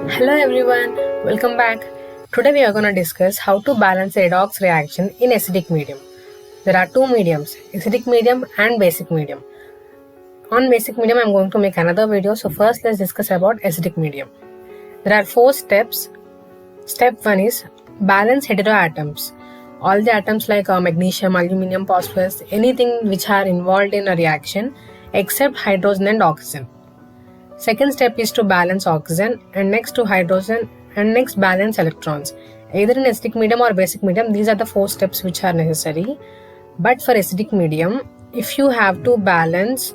Hello everyone, welcome back. Today we are going to discuss how to balance redox reaction in acidic medium. There are two mediums, acidic medium and basic medium. On basic medium I am going to make another video, so first let's discuss about acidic medium. There are 4 steps. Step 1 is balance heteroatoms. All the atoms like magnesium, aluminum, phosphorus, anything which are involved in a reaction except hydrogen and oxygen. Second step is to balance oxygen, and next to hydrogen, and next balance electrons. Either in acidic medium or basic medium, these are the 4 steps which are necessary. But for acidic medium, if you have to balance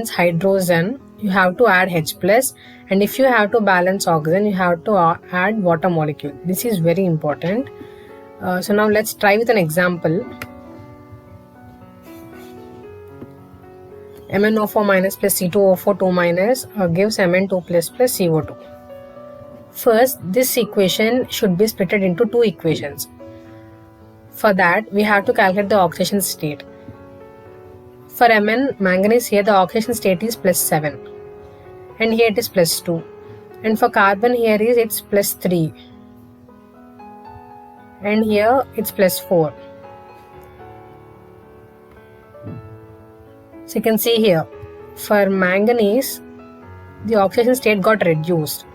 hydrogen, you have to add H plus, and if you have to balance oxygen, you have to add water molecule. This is very important. So now let's try with an example. MnO4 minus plus C2O4 2 minus gives Mn2 plus plus CO2. First, this equation should be split into 2 equations. For that, we have to calculate the oxidation state. For Mn manganese, here the oxidation state is plus 7, and here it is plus 2. And for carbon, here it's plus 3, and here it's plus 4. So you can see here, for manganese, the oxidation state got reduced.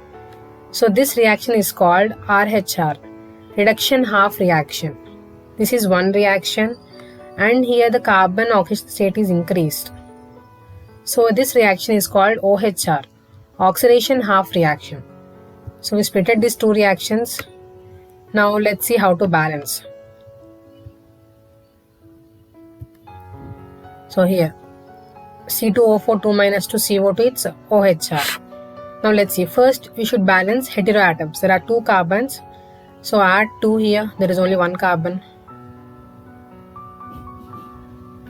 So this reaction is called RHR, reduction half reaction. This is one reaction, and here the carbon oxidation state is increased. So this reaction is called OHR, oxidation half reaction. So we splitted these 2 reactions. Now let's see how to balance. So here, C2O4 2 minus to CO2, it's OHR. Now let's see. First, we should balance heteroatoms. There are 2 carbons. So add 2 here. There is only 1 carbon.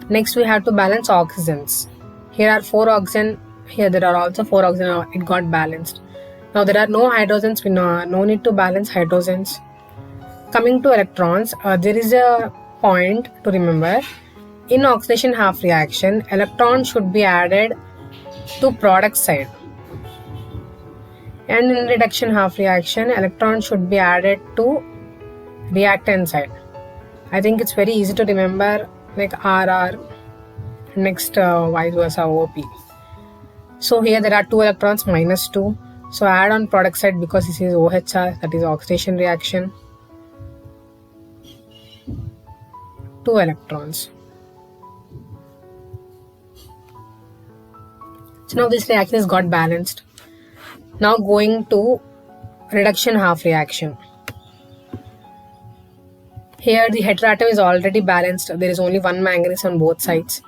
Next, we have to balance oxygens. Here are 4 oxygen. Here there are also 4 oxygen. It got balanced. Now there are no hydrogens. We no need to balance hydrogens. Coming to electrons, there is a point to remember. In oxidation half reaction, electron should be added to product side, and in reduction half reaction, electron should be added to reactant side. I think it's very easy to remember, like RR, next vice versa OP. So here there are 2 electrons minus 2, so add on product side because this is OHR, that is oxidation reaction. 2 electrons. So now this reaction is got balanced. Now going to reduction half reaction. Here the heteroatom is already balanced. There is only 1 manganese on both sides.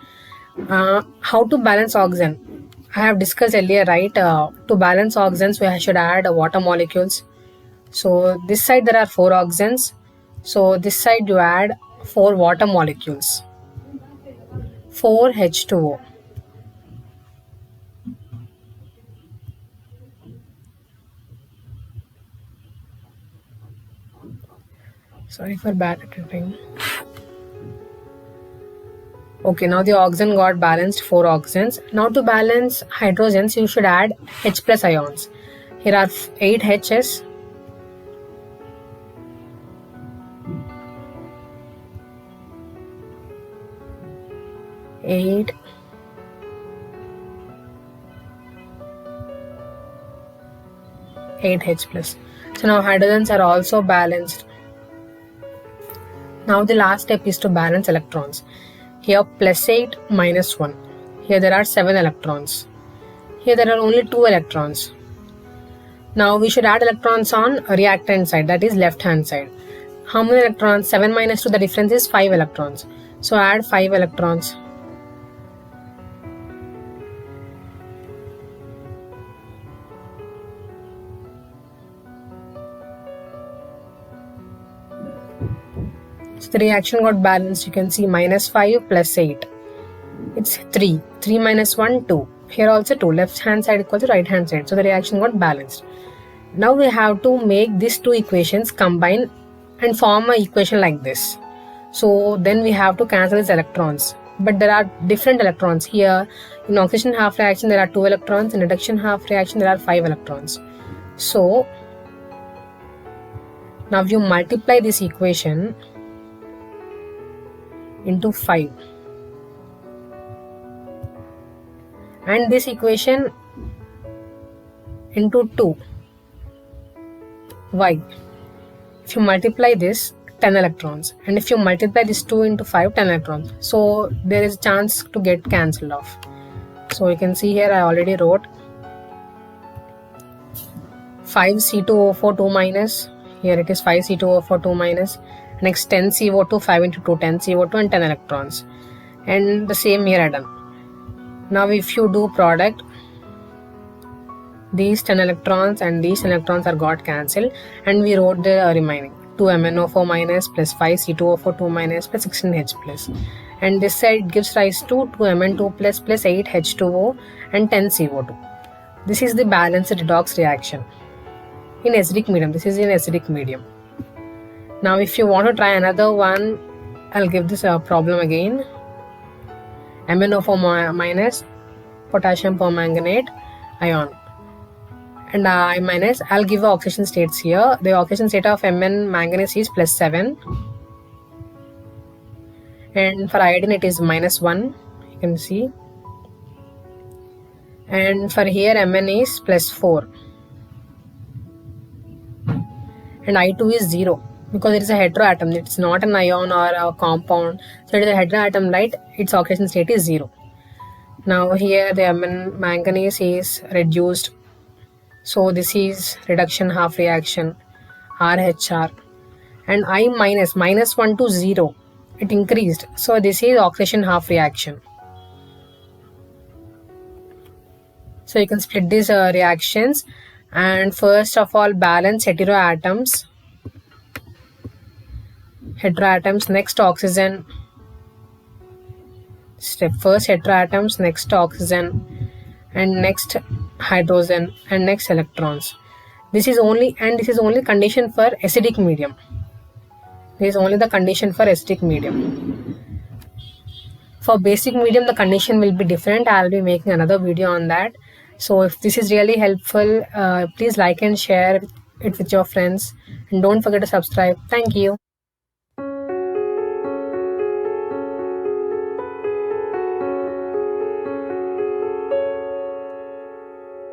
How to balance oxygen? I have discussed earlier, right? To balance oxygens, we should add water molecules. So this side there are 4 oxygens. So this side you add 4 water molecules. 4 H2O. Sorry for bad editing. Okay, now the oxygen got balanced, 4 oxygens. Now to balance hydrogens, you should add H plus ions. Here are 8 H's. Eight H plus. So now hydrogens are also balanced. Now the last step is to balance electrons. Here plus 8 minus 1. Here there are 7 electrons. Here there are only 2 electrons. Now we should add electrons on reactant side, that is left hand side. How many electrons? 7 minus 2, the difference is 5 electrons. So add 5 electrons. So the reaction got balanced. You can see minus 5 plus 8. It's 3. 3 minus 1, 2. Here also 2. Left hand side equals to right hand side. So the reaction got balanced. Now we have to make these 2 equations combine and form an equation like this. So then we have to cancel these electrons. but there are different electrons. Here in oxidation half reaction there are 2 electrons, in reduction half reaction there are 5 electrons. So now you multiply this equation into 5 and this equation into 2. Why? If you multiply this, 10 electrons, and if you multiply this 2 into 5, 10 electrons, so there is a chance to get cancelled off. So you can see here I already wrote 5C2O4 2 minus, here it is 5C2O4 2 minus, next 10 CO2, 5 into 2, 10 CO2 and 10 electrons, and the same here I done. Now if you do product, these 10 electrons and these 10 electrons are got cancelled, and we wrote the remaining 2 MnO4 minus plus 5 C2O4 2 minus plus 16H plus, and this side gives rise to 2 Mn2 plus 8 H2O and 10 CO2. This is the balanced redox reaction in acidic medium. This is in acidic medium. Now if you want to try another one, I'll give this a problem again. MnO4 minus potassium permanganate ion, and I minus, I'll give the oxidation states here. The oxidation state of Mn manganese is +7, and for iodine it is -1, you can see, and for here Mn is +4, and I2 is 0 because it is a heteroatom. It's not an ion or a compound, so it is a heteroatom, right? Its oxidation state is 0. Now here the Mn manganese is reduced, so this is reduction half reaction, RHR, and I minus -1 to 0, it increased, so this is oxidation half reaction. So you can split these reactions, and first of all balance heteroatoms, next oxygen, step first heteroatoms, next oxygen, and next hydrogen, and next electrons. This is only condition for acidic medium. This is only the condition for acidic medium. For basic medium the condition will be different. I'll be making another video on that. So if this is really helpful, please like and share it with your friends, and don't forget to subscribe. Thank you.